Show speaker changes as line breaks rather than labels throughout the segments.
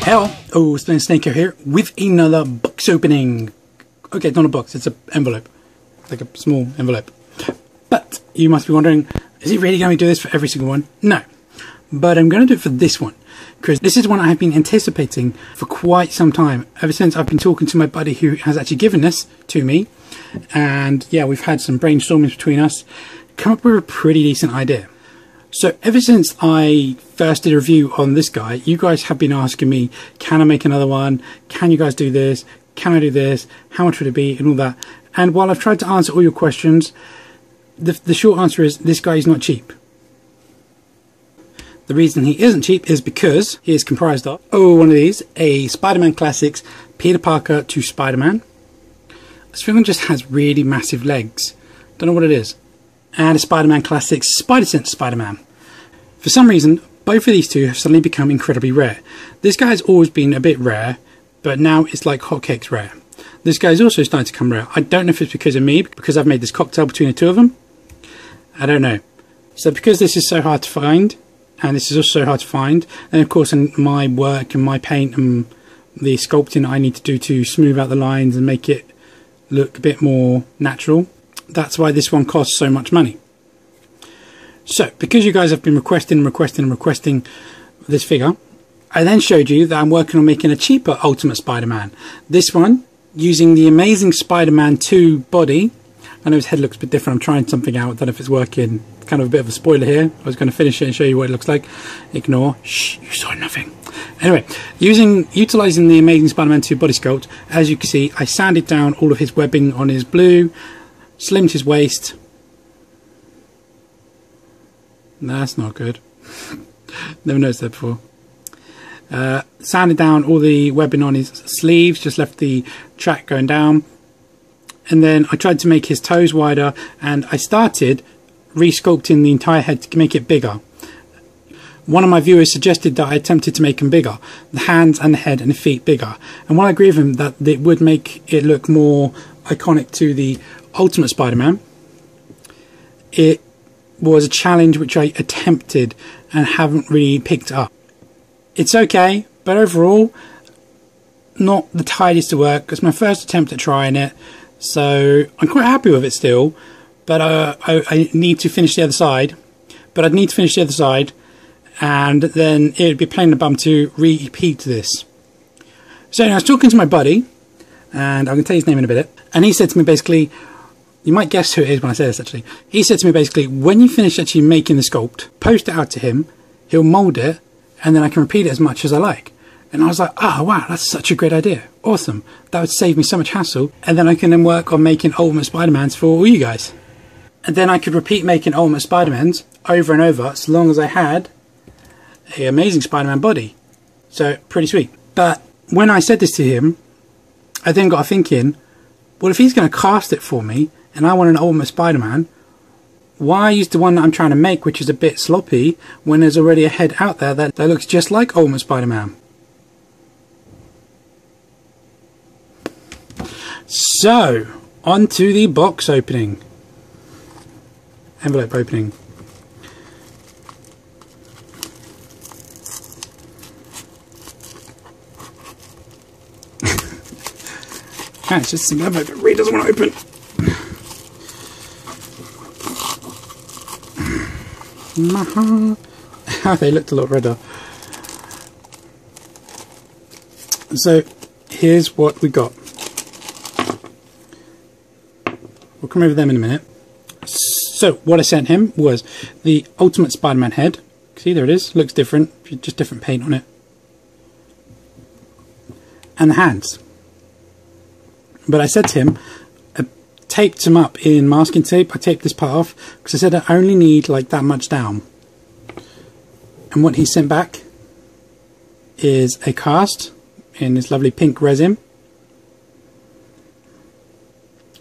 Hell, oh, Splinter Snake here with another box opening. Okay, it's not a box, it's an envelope. Like a small envelope. But you must be wondering, is he really going to do this for every single one? No. But I'm going to do it for this one, because this is one I have been anticipating for quite some time, ever since I've been talking to my buddy who has actually given this to me. And yeah, we've had some brainstorming between us, come up with a pretty decent idea. So ever since I first did a review on this guy, you guys have been asking me, can I make another one? Can you guys do this? Can I do this? How much would it be? And all that. And while I've tried to answer all your questions, the short answer is this guy is not cheap. The reason he isn't cheap is because he is comprised of, one of these, a Spider-Man Classics Peter Parker to Spider-Man. This villain just has really massive legs. Don't know what it is. And a Spider-Man Classics Spider-Sense Spider-Man. For some reason, both of these two have suddenly become incredibly rare. This guy's always been a bit rare, but now it's like hotcakes rare. This guy's also starting to come rare. I don't know if it's because of me, because I've made this cocktail between the two of them. I don't know. So because this is so hard to find, and this is also so hard to find, and of course in my work and my paint and the sculpting I need to do to smooth out the lines and make it look a bit more natural, that's why this one costs so much money. So because you guys have been requesting this figure, I then showed you that I'm working on making a cheaper Ultimate Spider-Man. This one, using the Amazing Spider-Man 2 body. I know his head looks a bit different, I'm trying something out, I don't know if it's working. It's kind of a bit of a spoiler here. I was going to finish it and show you what it looks like. Ignore. Shh, you saw nothing. Anyway, utilising the Amazing Spider-Man 2 body sculpt, as you can see, I sanded down all of his webbing on his blue, slimmed his waist. That's not good. Never noticed that before. Sanded down all the webbing on his sleeves, just left the track going down. And then I tried to make his toes wider, and I started re-sculpting the entire head to make it bigger. One of my viewers suggested that I attempted to make him bigger, the hands and the head and the feet bigger. And while I agree with him that it would make it look more iconic to the Ultimate Spider-Man, it was a challenge which I attempted and haven't really picked up. It's okay, but overall, not the tidiest of work. It's my first attempt at trying it, so I'm quite happy with it still, but I need to finish the other side. But I'd need to finish the other side, and then it would be plain the bum to repeat this. So anyway, I was talking to my buddy, and I'm going to tell you his name in a bit, and he said to me basically, you might guess who it is when I say this actually, he said to me basically, when you finish actually making the sculpt, post it out to him, he'll mould it, and then I can repeat it as much as I like. And I was like, oh wow, that's such a great idea. Awesome. That would save me so much hassle. And then I can then work on making Ultimate Spider-Mans for all you guys. And then I could repeat making Ultimate Spider-Mans over and over, so long as I had an Amazing Spider-Man body. So, pretty sweet. But when I said this to him, I then got thinking, well, if he's going to cast it for me, and I want an Ultimate Spider-Man, why use the one that I'm trying to make, which is a bit sloppy, when there's already a head out there that looks just like Ultimate Spider-Man? So, on to the box opening. Envelope opening. It's just an envelope that really doesn't want to open. They looked a lot redder. So, here's what we got. We'll come over them in a minute. So, what I sent him was the Ultimate Spider-Man head. See, there it is. Looks different. Just different paint on it. And the hands. But I said to him, I taped him up in masking tape. I taped this part off because I said I only need like that much down. And what he sent back is a cast in this lovely pink resin,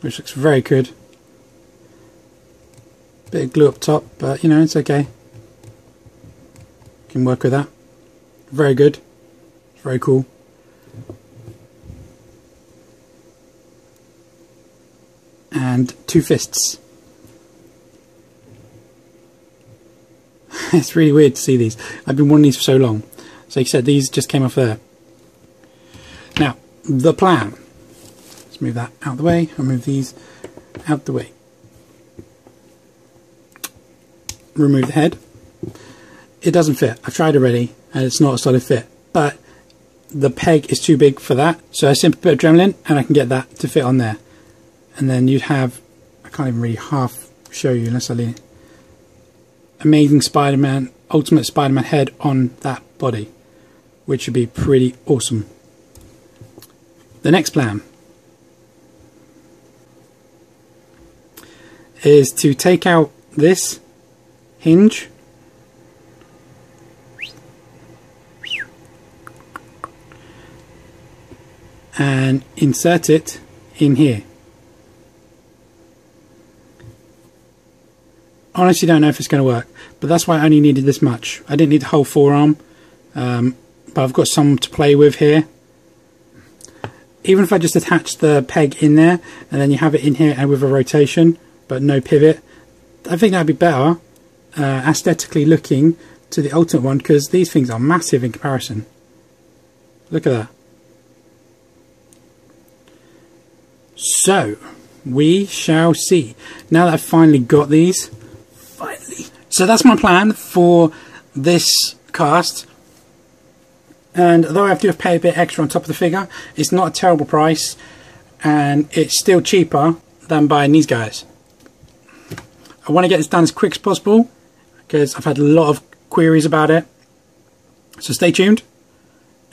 which looks very good. Bit of glue up top, but you know, it's okay. Can work with that. Very good. Very cool. And 2 fists. It's really weird to see these. I've been wanting these for so long. So like I said, these just came off there. the plan. Let's move that out of the way. I'll move these out the way. Remove the head. It doesn't fit. I've tried already and it's not a solid fit, but the peg is too big for that, so I simply put Dremel and I can get that to fit on there. And then you'd have, I can't even really half show you unless I lean it. Amazing Spider-Man, Ultimate Spider-Man head on that body, which would be pretty awesome. The next plan is to take out this hinge and insert it in here. Honestly don't know if it's going to work, but that's why I only needed this much. I didn't need the whole forearm, but I've got some to play with here. Even if I just attach the peg in there and then you have it in here and with a rotation but no pivot, I think that'd be better aesthetically looking to the Ultimate one, because these things are massive in comparison. Look at that. So we shall see. Now that I've finally got these, so that's my plan for this cast. And although I have to pay a bit extra on top of the figure, it's not a terrible price, and it's still cheaper than buying these guys. I want to get this done as quick as possible because I've had a lot of queries about it. So stay tuned,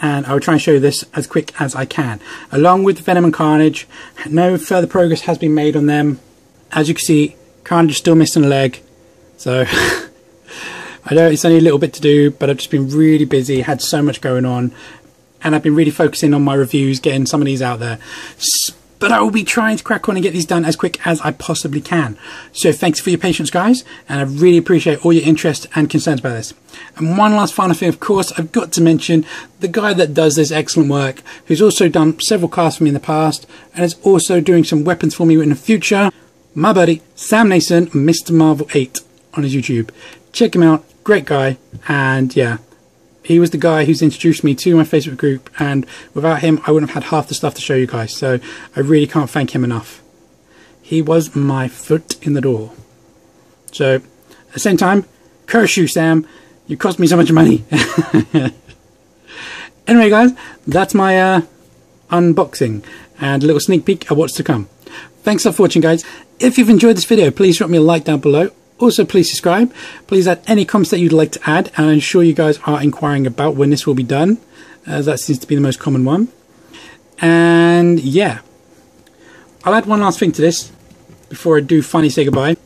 and I will try and show you this as quick as I can. Along with Venom and Carnage, no further progress has been made on them. As you can see, Carnage is still missing a leg. So I know it's only a little bit to do, but I've just been really busy, had so much going on, and I've been really focusing on my reviews, getting some of these out there. But I will be trying to crack on and get these done as quick as I possibly can. So thanks for your patience, guys, and I really appreciate all your interest and concerns about this. And one last final thing, of course, I've got to mention the guy that does this excellent work, who's also done several casts for me in the past, and is also doing some weapons for me in the future, my buddy Sam Nason, Mr. Marvel 8 on his YouTube. Check him out, great guy, and yeah, he was the guy who's introduced me to my Facebook group, and without him I wouldn't have had half the stuff to show you guys, so I really can't thank him enough. He was my foot in the door. So at the same time, curse you, Sam, you cost me so much money. Anyway guys, that's my unboxing and a little sneak peek at what's to come. Thanks for watching, guys. If you've enjoyed this video, please drop me a like down below. Also, please subscribe. Please add any comments that you'd like to add, and I'm sure you guys are inquiring about when this will be done, as that seems to be the most common one. And yeah, I'll add one last thing to this before I do finally say goodbye.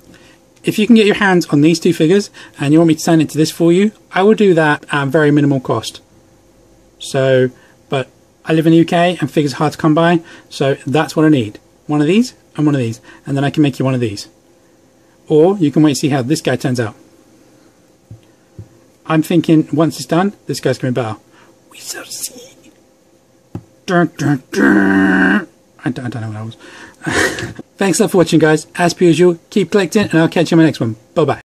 If you can get your hands on these two figures and you want me to turn into this for you, I will do that at very minimal cost. So, but I live in the UK and figures are hard to come by, so that's what I need. One of these and one of these, and then I can make you one of these. Or you can wait and see how this guy turns out. I'm thinking once it's done, this guy's going to be better. We shall see. Dun, dun, dun. I don't know what I was. Thanks a lot for watching, guys. As per usual, keep collecting, and I'll catch you in my next one. Bye bye.